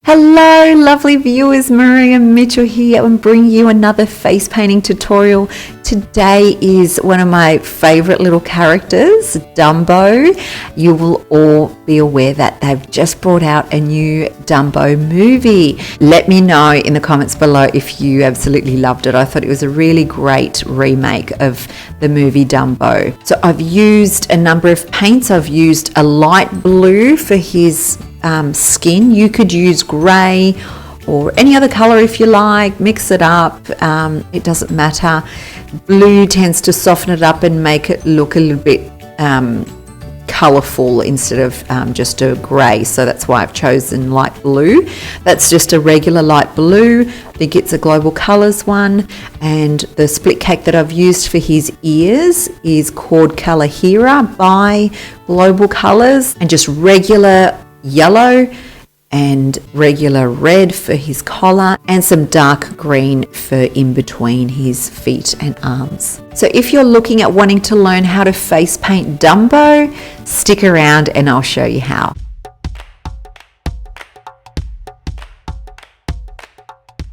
Hello lovely viewers, Maria Mitchell here and bring you another face painting tutorial. Today is one of my favorite little characters, Dumbo. You will all be aware that they've just brought out a new Dumbo movie. Let me know in the comments below if you absolutely loved it. I thought it was a really great remake of the movie Dumbo. So I've used a number of paints. I've used a light blue for his skin. You could use grey or any other color if you like, mix it up, it doesn't matter. Blue tends to soften it up and make it look a little bit colorful instead of just a grey, so that's why I've chosen light blue. That's just a regular light blue. I think it's a Global Colors one, and the split cake that I've used for his ears is called Kalahira by Global Colors, and just regular yellow and regular red for his collar, and some dark green for in between his feet and arms. So if you're looking at wanting to learn how to face paint Dumbo, stick around and I'll show you how.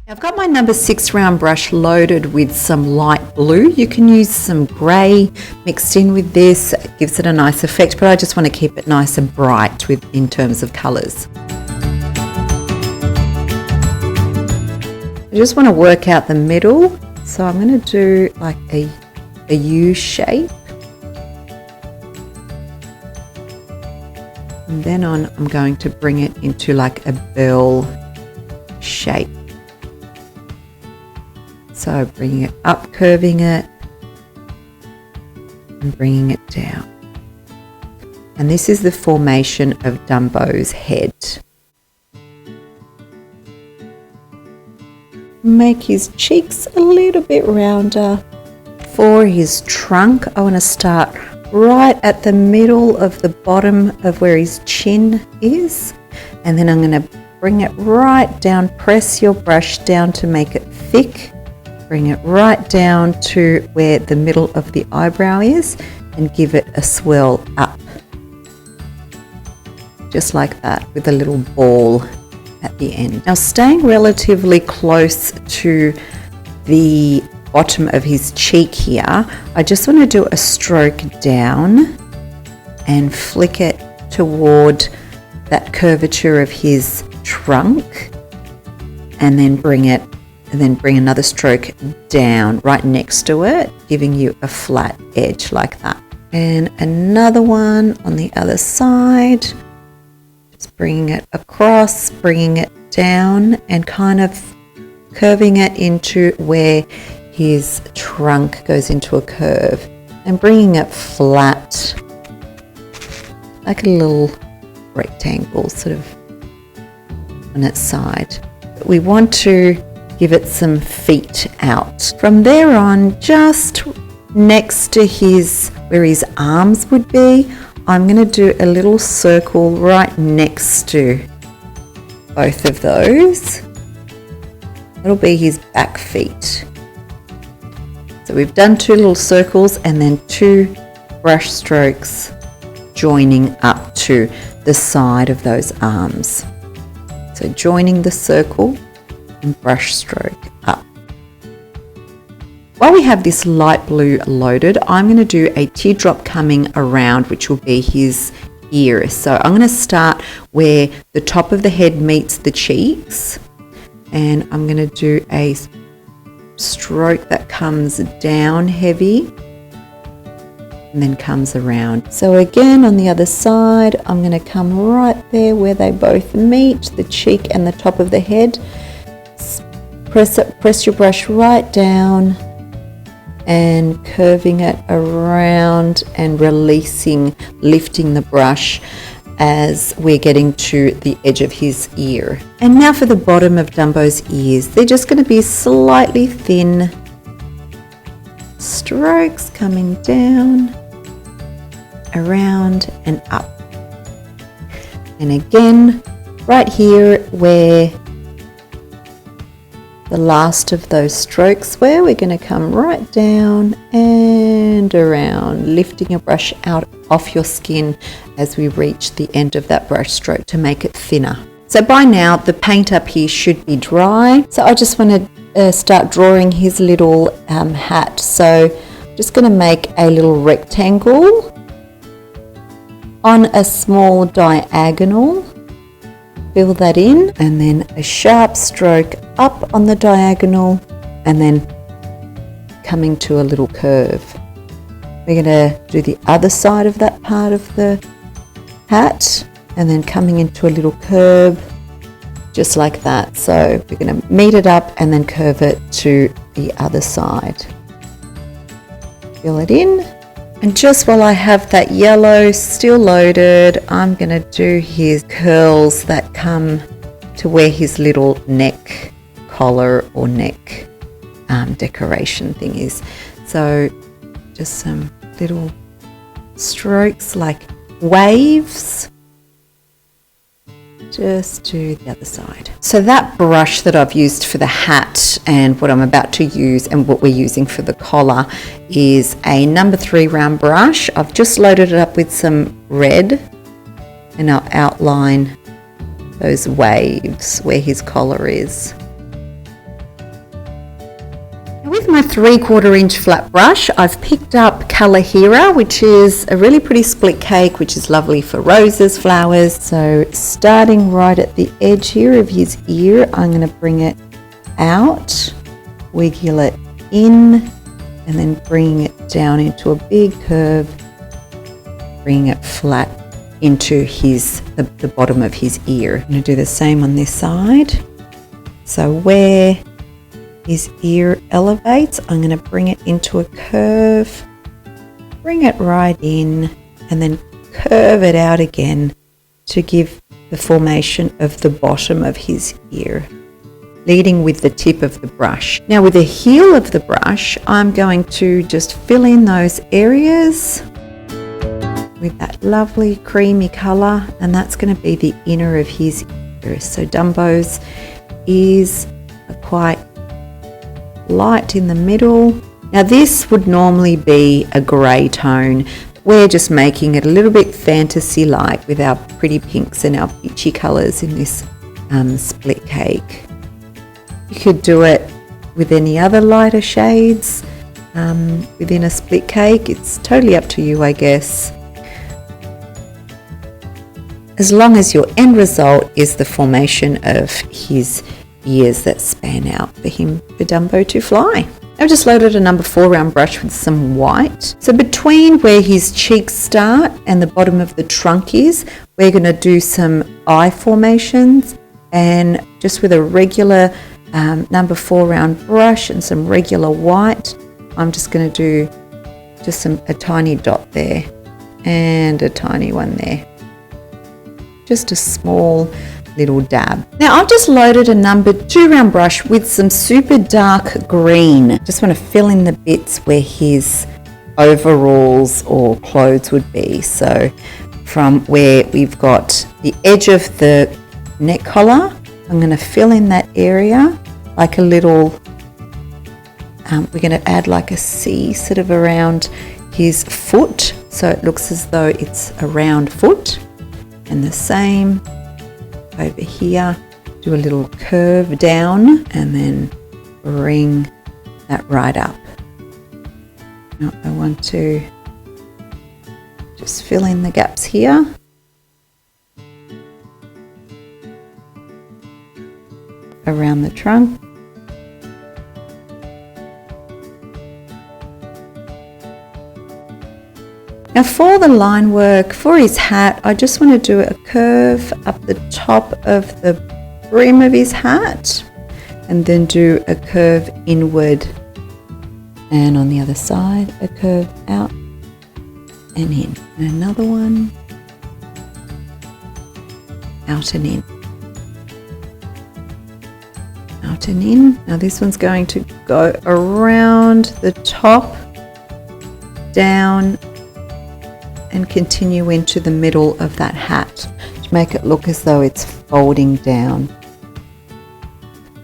I've got my number 6 round brush loaded with some light blue. You can use some grey mixed in with this. It gives it a nice effect, but I just want to keep it nice and bright in terms of colours. I just want to work out the middle, so I'm going to do like a U shape. And then I'm going to bring it into like a bell shape. So bringing it up, curving it, and bringing it down. And this is the formation of Dumbo's head. Make his cheeks a little bit rounder. For his trunk, I want to start right at the middle of the bottom of where his chin is. And then I'm going to bring it right down, press your brush down to make it thick. Bring it right down to where the middle of the eyebrow is and give it a swirl up. Just like that, with a little ball at the end. Now, staying relatively close to the bottom of his cheek here, I just want to do a stroke down and flick it toward that curvature of his trunk, and then bring another stroke down right next to it, giving you a flat edge like that. And another one on the other side, just bringing it across, bringing it down, and kind of curving it into where his trunk goes into a curve, and bringing it flat, like a little rectangle sort of on its side. But we want to give it some feet out. From there on, just next to where his arms would be, I'm going to do a little circle right next to both of those. It'll be his back feet. So we've done 2 little circles and then 2 brush strokes joining up to the side of those arms. So joining the circle and brush stroke up. While we have this light blue loaded, I'm going to do a teardrop coming around, which will be his ear. So I'm going to start where the top of the head meets the cheeks, and I'm going to do a stroke that comes down heavy and then comes around. So again, on the other side, I'm going to come right there where they both meet, the cheek and the top of the head. Press your brush right down and curving it around and releasing, lifting the brush as we're getting to the edge of his ear. And now for the bottom of Dumbo's ears. They're just going to be slightly thin strokes coming down, around and up. And again, right here where the last of those strokes were, we're going to come right down and around, lifting your brush out off your skin as we reach the end of that brush stroke to make it thinner. So by now the paint up here should be dry. So I just want to start drawing his little hat. So I'm just going to make a little rectangle on a small diagonal. Fill that in, and then a sharp stroke up on the diagonal, and then coming to a little curve. We're going to do the other side of that part of the hat, and then coming into a little curve just like that. So we're going to meet it up and then curve it to the other side. Fill it in, and just while I have that yellow still loaded, I'm going to do his curls that come to where his little neck collar or neck decoration thing is. So just some little strokes like waves, just to the other side. So that brush that I've used for the hat and what I'm about to use and what we're using for the collar is a number 3 round brush. I've just loaded it up with some red, and I'll outline those waves where his collar is. With my 3/4 inch flat brush, I've picked up Kalahira, which is a really pretty split cake, which is lovely for roses, flowers. So starting right at the edge here of his ear, I'm going to bring it out, wiggle it in, and then bring it down into a big curve, bring it flat into the bottom of his ear. I'm going to do the same on this side. So where his ear elevates, I'm going to bring it into a curve, bring it right in, and then curve it out again to give the formation of the bottom of his ear, leading with the tip of the brush. Now with the heel of the brush, I'm going to just fill in those areas with that lovely creamy colour, and that's going to be the inner of his ear. So Dumbo's ears are quite light in the middle. Now this would normally be a grey tone. We're just making it a little bit fantasy-like with our pretty pinks and our peachy colours in this split cake. You could do it with any other lighter shades within a split cake. It's totally up to you, I guess, as long as your end result is the formation of his ears that span out for Dumbo to fly. I've just loaded a number 4 round brush with some white. So between where his cheeks start and the bottom of the trunk is, we're going to do some eye formations, and just with a regular number 4 round brush and some regular white, I'm just going to do just a tiny dot there and a tiny one there. Just a small little dab. Now I've just loaded a number 2 round brush with some super dark green. Just want to fill in the bits where his overalls or clothes would be. So from where we've got the edge of the neck collar, I'm going to fill in that area like a little, we're going to add like a C sort of around his foot, so it looks as though it's a round foot. And the same over here, do a little curve down and then bring that right up. Now I want to just fill in the gaps here. Around the trunk. Now for the line work for his hat, I just want to do a curve up the top of the brim of his hat and then do a curve inward, and on the other side a curve out and in, and another one out and in, out and in. Now this one's going to go around the top, down, and continue into the middle of that hat to make it look as though it's folding down.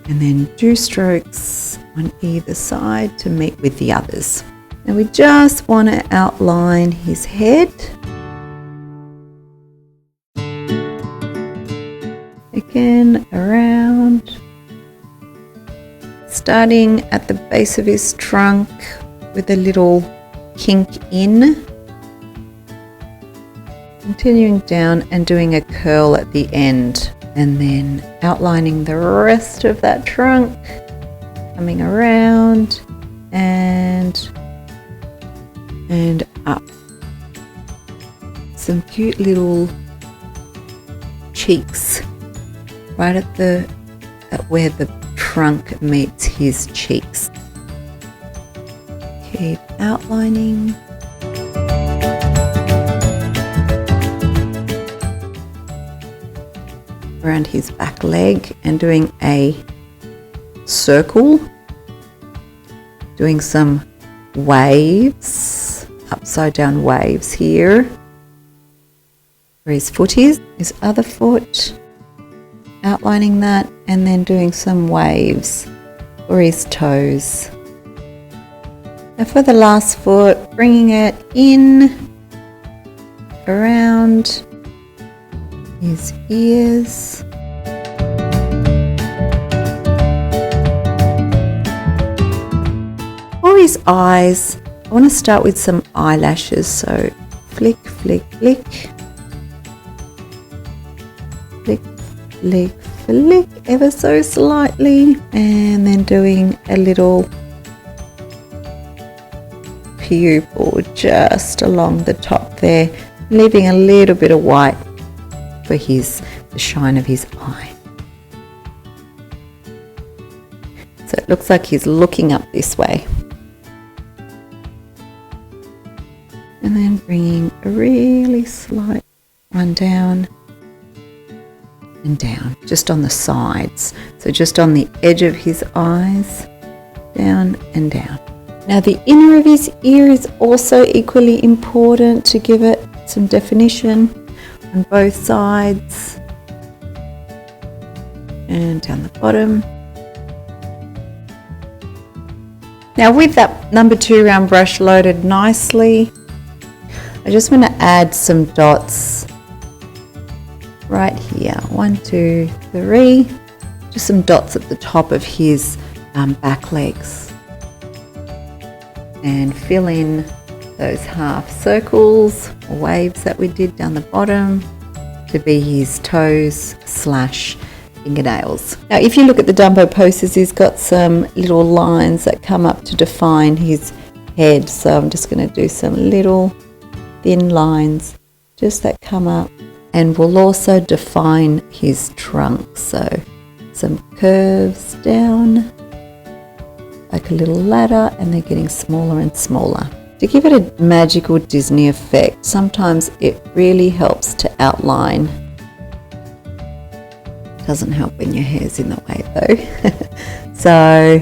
And then do strokes on either side to meet with the others. Now we just want to outline his head. again around, starting at the base of his trunk with a little kink in, continuing down and doing a curl at the end, and then outlining the rest of that trunk, coming around and up. Some cute little cheeks right at where the trunk meets his cheeks. Keep outlining. Around his back leg and doing a circle, doing some waves, upside down waves here where his foot is, his other foot, outlining that, and then doing some waves for his toes. Now for the last foot, bringing it in around his ears. For his eyes, I want to start with some eyelashes, so flick, flick, flick, flick, flick, flick ever so slightly, and then doing a little pupil just along the top there, leaving a little bit of white for the shine of his eye. So it looks like he's looking up this way. And then bringing a really slight one down and down, just on the sides. So just on the edge of his eyes, down and down. Now the inner of his ear is also equally important to give it some definition on both sides. And down the bottom. Now with that number 2 round brush loaded nicely, I just want to add some dots right here. 1, 2, 3. Just some dots at the top of his back legs. And fill in those half circles or waves that we did down the bottom to be his toes / fingernails. Now if you look at the Dumbo posters, he's got some little lines that come up to define his head. So I'm just going to do some little thin lines just that come up, and we'll also define his trunk. So some curves down like a little ladder, and they're getting smaller and smaller. To give it a magical Disney effect, sometimes it really helps to outline. Doesn't help when your hair's in the way though. So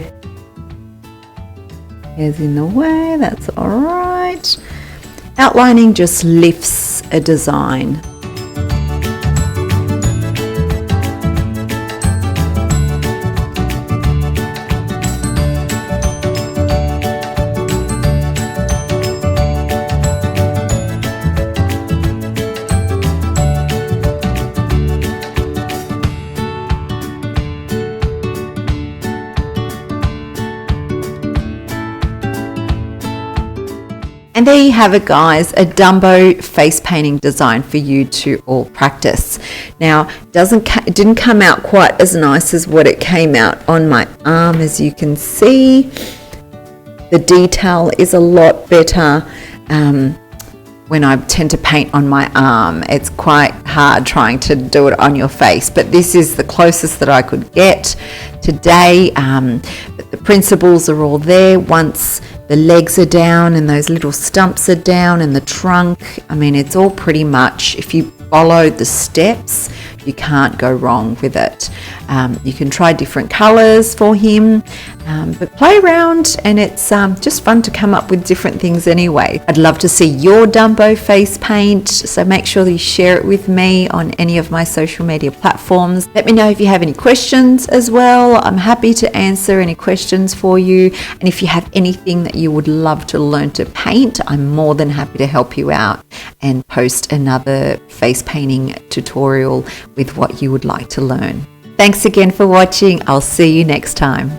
hair's in the way, that's all right. Outlining just lifts a design. And there you have it, guys, a Dumbo face painting design for you to all practice. Now, it didn't come out quite as nice as what it came out on my arm, as you can see. The detail is a lot better when I tend to paint on my arm. It's quite hard trying to do it on your face, but this is the closest that I could get today. But the principles are all there once the legs are down and those little stumps are down and the trunk. I mean, it's all pretty much, if you follow the steps, you can't go wrong with it. You can try different colors for him, but play around, and it's just fun to come up with different things anyway. I'd love to see your Dumbo face paint, so make sure that you share it with me on any of my social media platforms. Let me know if you have any questions as well. I'm happy to answer any questions for you, and if you have anything that you would love to learn to paint, I'm more than happy to help you out and post another face painting tutorial with what you would like to learn. Thanks again for watching. I'll see you next time.